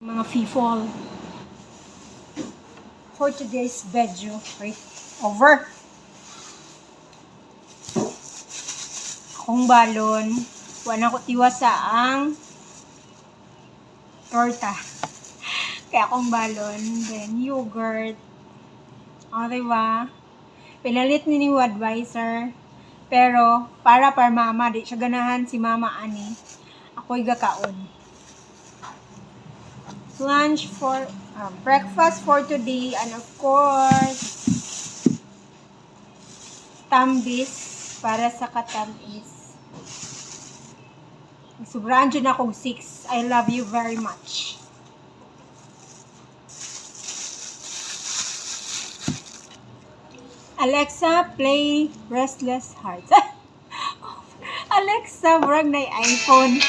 Mga people for today's video. Right? Over. Akong balon. Wala ko tiwasa ang torta. Kaya akong balon. Then, yogurt. O, diba? Pinalit ni advisor. Pero, para mama. Di siya ganahan si mama ani. Ako'y gakaon. Lunch for, breakfast for today. And of course, tambis para sa katamis. Sobrang dyan akong 6. I love you very much. Alexa, play Restless Hearts. Alexa, murag na iPhone.